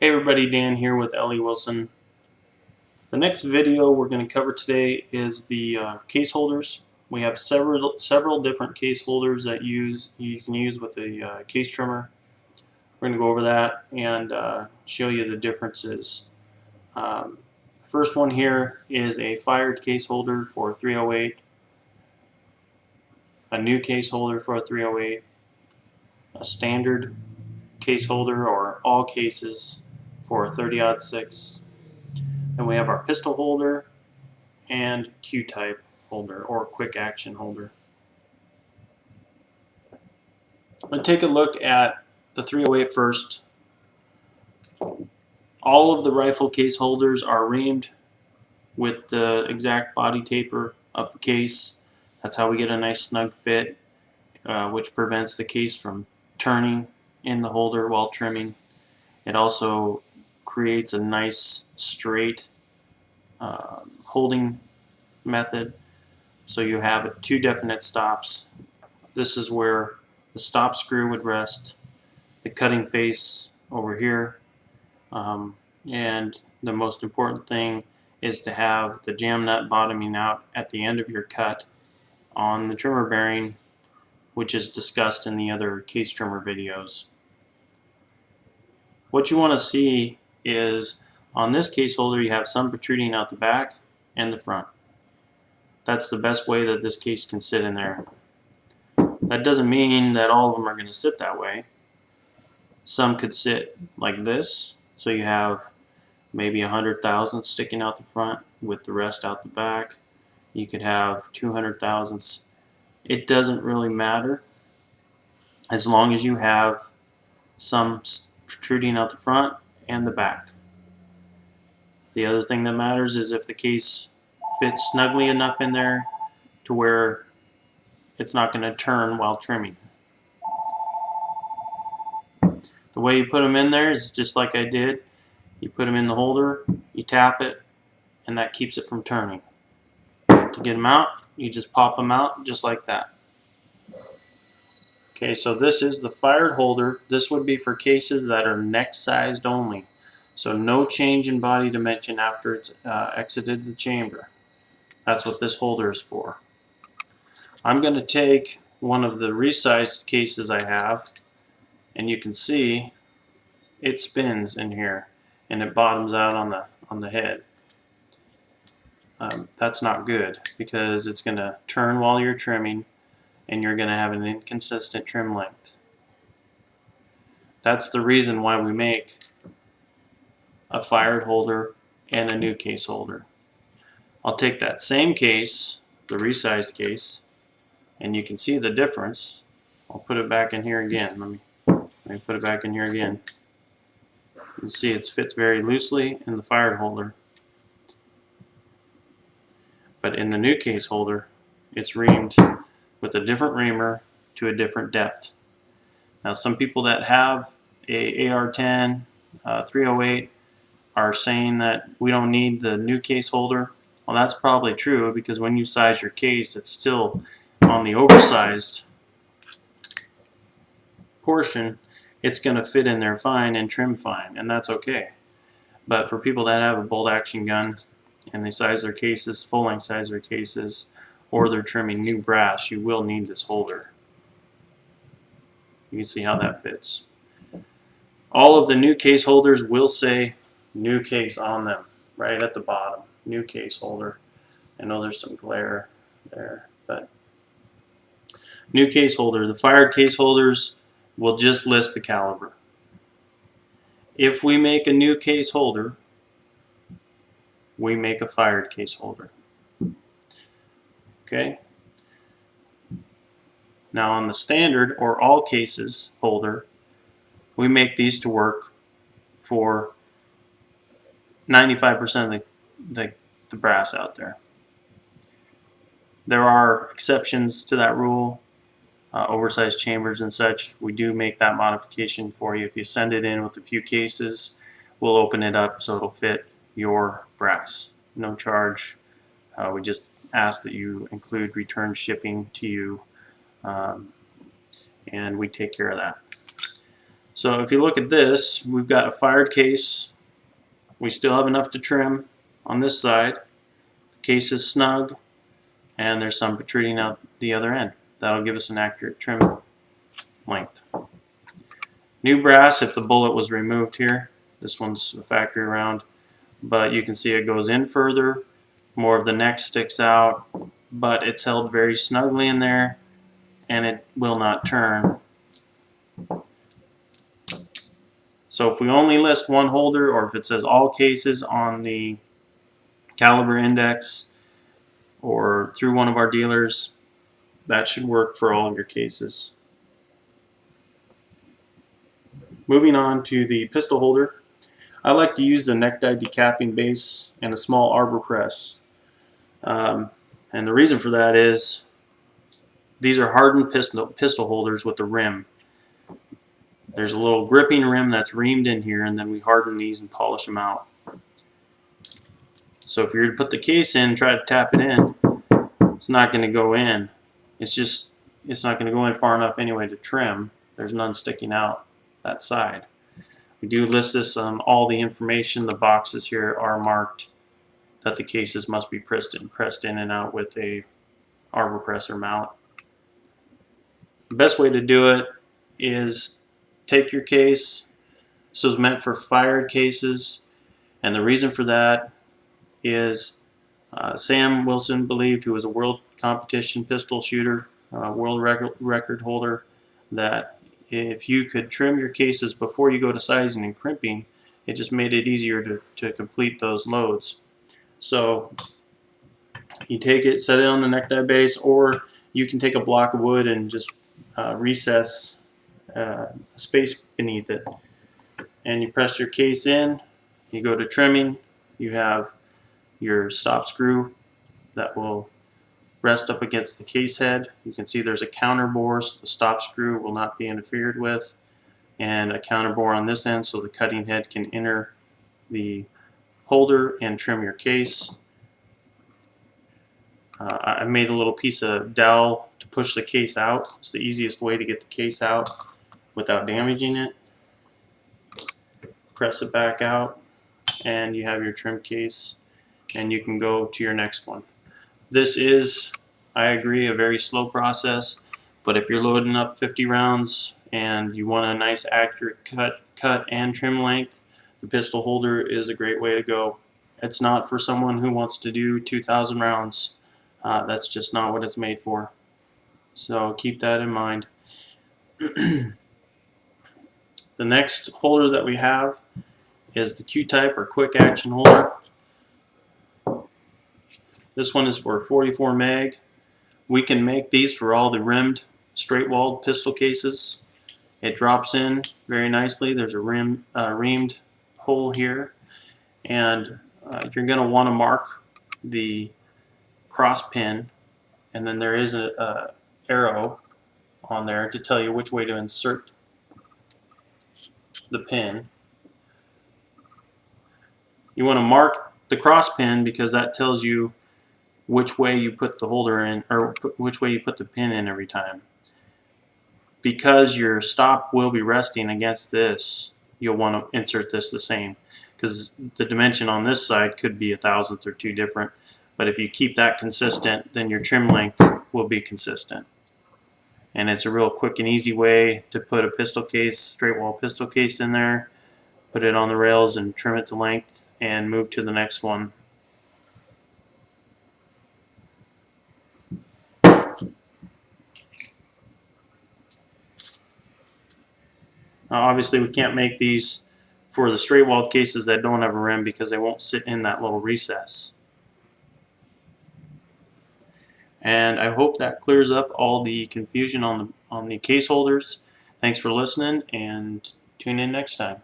Hey everybody, Dan here with Ellie Wilson. The next video we're going to cover today is the case holders. We have several different case holders that you can use with the case trimmer. We're going to go over that and show you the differences. The first one here is a fired case holder for 308, a new case holder for a 308, a standard case holder or all cases for a 30-06. Then we have our pistol holder and Q-type holder or quick action holder. Let's take a look at the 308 first. All of the rifle case holders are reamed with the exact body taper of the case. That's how we get a nice snug fit, which prevents the case from turning in the holder while trimming. It also creates a nice straight holding method, so you have two definite stops. This is where the stop screw would rest, the cutting face over here, and the most important thing is to have the jam nut bottoming out at the end of your cut on the trimmer bearing, which is discussed in the other case trimmer videos. What you want to see is on this case holder you have some protruding out the back and the front. That's the best way that this case can sit in there. That doesn't mean that all of them are going to sit that way. Some could sit like this, so you have maybe 100 thousandths sticking out the front with the rest out the back. You could have 200 thousandths. It doesn't really matter as long as you have some protruding out the front and the back. The other thing that matters is if the case fits snugly enough in there to where it's not going to turn while trimming. The way you put them in there is just like I did. You put them in the holder, you tap it, and that keeps it from turning. To get them out, you just pop them out just like that. Okay, so this is the fired holder. This would be for cases that are neck sized only. So no change in body dimension after it's exited the chamber. That's what this holder is for. I'm going to take one of the resized cases I have, and you can see it spins in here and it bottoms out on the head. That's not good because it's going to turn while you're trimming and you're going to have an inconsistent trim length. That's the reason why we make a fired holder and a new case holder. I'll take that same case, the resized case, and you can see the difference. I'll put it back in here again. Let me put it back in here again. You can see it fits very loosely in the fired holder. But in the new case holder, it's reamed with a different reamer to a different depth. Now some people that have a AR-10 308 are saying that we don't need the new case holder. Well, that's probably true because when you size your case, it's still on the oversized portion. It's going to fit in there fine and trim fine, and that's okay. But for people that have a bolt action gun and they size their cases, full length size their cases, or they're trimming new brass, you will need this holder. You can see how that fits. All of the new case holders will say new case on them, right at the bottom. New case holder. I know there's some glare there, but new case holder. The fired case holders will just list the caliber. If we make a new case holder, we make a fired case holder. Okay? Now on the standard or all cases holder, we make these to work for 95% of the brass out there. There are exceptions to that rule, oversized chambers and such. We do make that modification for you. If you send it in with a few cases, we'll open it up so it'll fit your brass. No charge. We just ask that you include return shipping to you, and we take care of that. So if you look at this, we've got a fired case. We still have enough to trim on this side. The case is snug, and there's some protruding out the other end. That'll give us an accurate trim length. New brass if the bullet was removed here. This one's a factory round, but you can see it goes in further. More of the neck sticks out, but it's held very snugly in there, and it will not turn. So if we only list one holder, or if it says all cases on the caliber index or through one of our dealers, that should work for all of your cases. Moving on to the pistol holder, I like to use the necktie decapping base and a small arbor press. And the reason for that is these are hardened pistol holders with a rim. There's a little gripping rim that's reamed in here, and then we harden these and polish them out. So if you're to put the case in and try to tap it in, it's not going to go in. It's not going to go in far enough anyway to trim. There's none sticking out that side. We do list this on all the information. The boxes here are marked that the cases must be pressed in and out with a arbor press or mount. The best way to do it is take your case. This was meant for fired cases, and the reason for that is Sam Wilson believed, who was a world competition pistol shooter, world record holder, that if you could trim your cases before you go to sizing and crimping, it just made it easier to complete those loads. So you take it, set it on the necktie base, or you can take a block of wood and just recess a space beneath it, and you press your case in. You go to trimming, you have your stop screw that will rest up against the case head. You can see there's a counter bore, so the stop screw will not be interfered with, and a counter bore on this end so the cutting head can enter the holder and trim your case. I made a little piece of dowel to push the case out. It's the easiest way to get the case out without damaging it. Press it back out, and you have your trim case, and you can go to your next one. This is, I agree, a very slow process, but if you're loading up 50 rounds and you want a nice accurate cut and trim length, the pistol holder is a great way to go. It's not for someone who wants to do 2,000 rounds. That's just not what it's made for. So keep that in mind. The next holder that we have is the Q-type or quick action holder. This one is for 44 mag. We can make these for all the rimmed straight-walled pistol cases. It drops in very nicely. There's a reamed hole here, and you're going to want to mark the cross pin, and then there is a arrow on there to tell you which way to insert the pin. You want to mark the cross pin because that tells you which way you put the holder in, or which way you put the pin in every time. Because your stop will be resting against this, you'll want to insert this the same, because the dimension on this side could be a thousandth or two different. But if you keep that consistent, then your trim length will be consistent. And it's a real quick and easy way to put a pistol case, straight wall pistol case in there, put it on the rails and trim it to length and move to the next one. Obviously we can't make these for the straight walled cases that don't have a rim because they won't sit in that little recess. And I hope that clears up all the confusion on the case holders. Thanks for listening, and tune in next time.